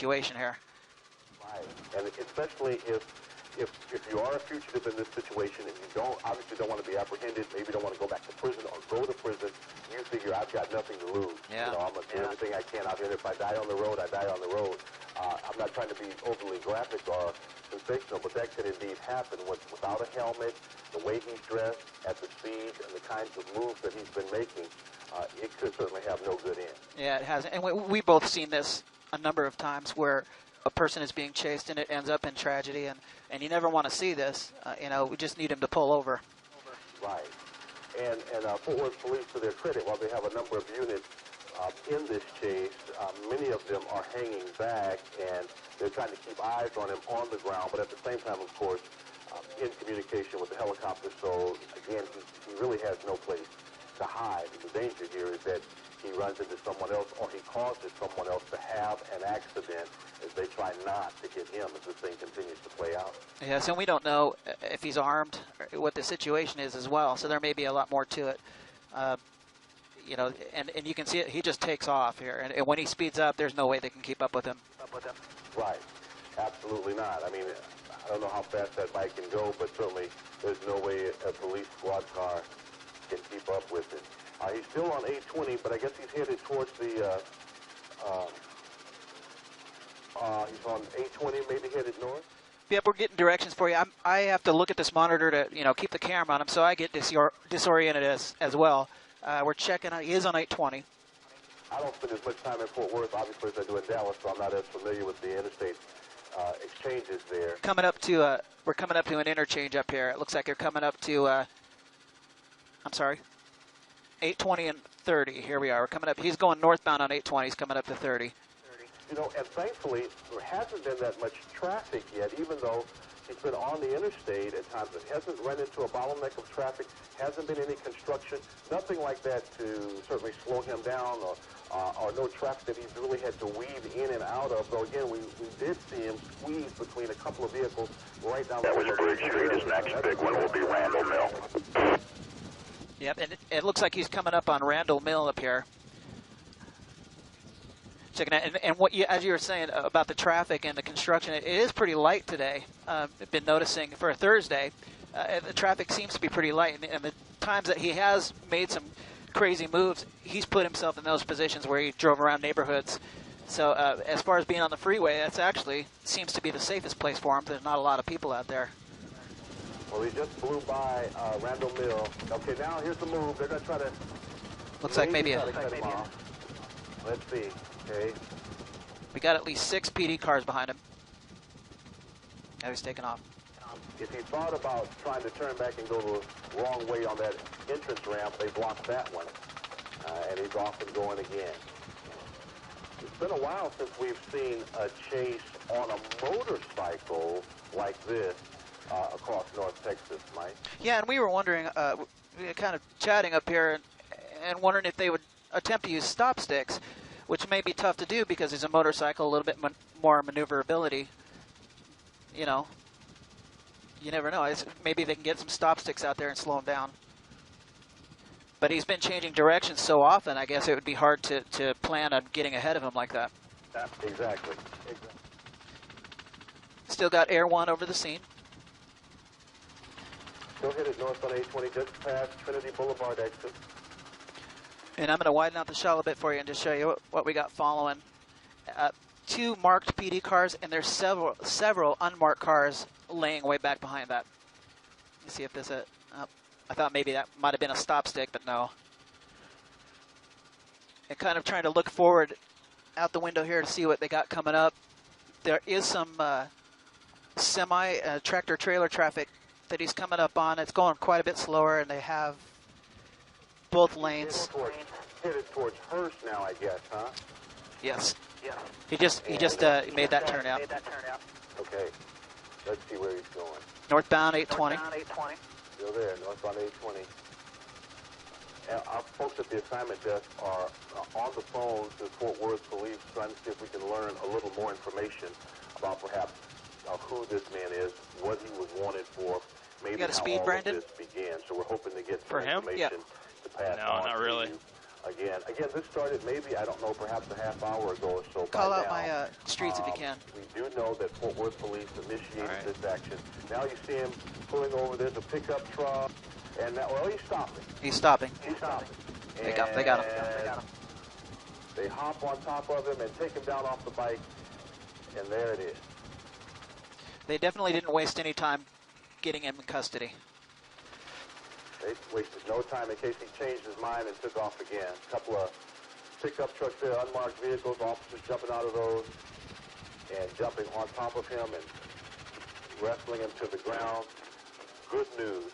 situation here. Right, and especially if you are a fugitive in this situation and you obviously don't want to be apprehended, maybe don't want to go back to prison or go to prison, you figure I've got nothing to lose. Yeah. You know, I'm going to do everything I can out here. If I die on the road, I die on the road. I'm not trying to be overly graphic or sensational, but that could indeed happen without a helmet, the way he's dressed, at the speed, and the kinds of moves that he's been making. It could certainly have no good end. Yeah, it has. And we both seen this a number of times where a person is being chased and it ends up in tragedy, and you never want to see this. You know, we just need him to pull over. Right. And Fort Worth Police, to their credit, while they have a number of units in this chase, many of them are hanging back, and they're trying to keep eyes on him on the ground, but at the same time, of course, in communication with the helicopter. So, again, he really has no place to hide. The danger here is that he runs into someone else or he causes someone else to have an accident as they try not to get him as this thing continues to play out. Yes, and we don't know if he's armed or what the situation is as well, so there may be a lot more to it. You know, and you can see it, he just takes off here, and when he speeds up, there's no way they can keep up with him. Right. Absolutely not. I mean, I don't know how fast that bike can go, but certainly there's no way a police squad car can keep up with it. He's still on 820, but I guess he's headed towards the, he's on 820, maybe headed north. Yep, we're getting directions for you. I have to look at this monitor to, you know, keep the camera on him, so I get disoriented as well. We're checking out. He is on 820. I don't spend as much time in Fort Worth, obviously, as I do in Dallas, so I'm not as familiar with the interstate exchanges there. Coming up to, we're coming up to an interchange up here. It looks like you're coming up to, I'm sorry, 820 and 30. Here we are. We're coming up. He's going northbound on 820. He's coming up to 30. You know, and thankfully, there hasn't been that much traffic yet, even though he's been on the interstate at times. It hasn't run into a bottleneck of traffic, hasn't been any construction, nothing like that to certainly slow him down, or no traffic that he's really had to weave in and out of. Though, again, we did see him squeeze between a couple of vehicles right down that was Bridge Street. His next big one will be Randall Mill. Yep, and it looks like he's coming up on Randall Mill up here. Checking out, and what you, as you were saying about the traffic and the construction, it is pretty light today. I've been noticing for a Thursday, the traffic seems to be pretty light, and the times that he has made some crazy moves, he's put himself in those positions where he drove around neighborhoods. So as far as being on the freeway, that's actually seems to be the safest place for him. There's not a lot of people out there. Well, he just blew by Randall Mill. Okay, now here's the move. They're going to try to... Looks like maybe a... Let's see. Okay. We got at least 6 PD cars behind him. Now he's taking off. If he thought about trying to turn back and go the wrong way on that entrance ramp, they blocked that one. And he's off and going again. It's been a while since we've seen a chase on a motorcycle like this across North Texas, Mike. Yeah, and we were wondering, we were kind of chatting up here and wondering if they would attempt to use stop sticks, which may be tough to do because it's a motorcycle, a little bit more maneuverability. You know, you never know. Maybe they can get some stop sticks out there and slow him down. But he's been changing directions so often, I guess it would be hard to plan on getting ahead of him like that. Exactly. Still got Air 1 over the scene. Still headed north on 820, just past Trinity Boulevard exit. And I'm going to widen out the shot a little bit for you and just show you what we got following. 2 marked PD cars, and there's several unmarked cars laying way back behind that. Let's see if this is I thought maybe that might have been a stop stick, but no. And kind of trying to look forward out the window here to see what they got coming up. There is some tractor trailer traffic that he's coming up on. It's going quite a bit slower, and they have both lanes. Headed towards Hearst now, I guess, huh? Yes. Yeah. He just made that turn out. Okay. Let's see where he's going. Northbound 820. Still there, northbound 820. And our folks at the assignment desk are on the phone to Fort Worth Police, trying to see if we can learn a little more information about perhaps who this man is, what he was wanted for, maybe got a how speed, all Brandon? of this began. So we're hoping to get For some him? information to pass on. No, not really. Again, this started maybe, I don't know, perhaps a half hour ago or so. Call out now, my streets if you can. We do know that Fort Worth police initiated this action. Now you see him pulling over. There's a pickup truck, and now, well, he's stopping. He's stopping. He's stopping. They got him. They hop on top of him and take him down off the bike, and there it is. They definitely didn't waste any time getting him in custody. They wasted no time in case he changed his mind and took off again. A couple of pickup trucks there, unmarked vehicles, officers jumping out of those and jumping on top of him and wrestling him to the ground. Good news.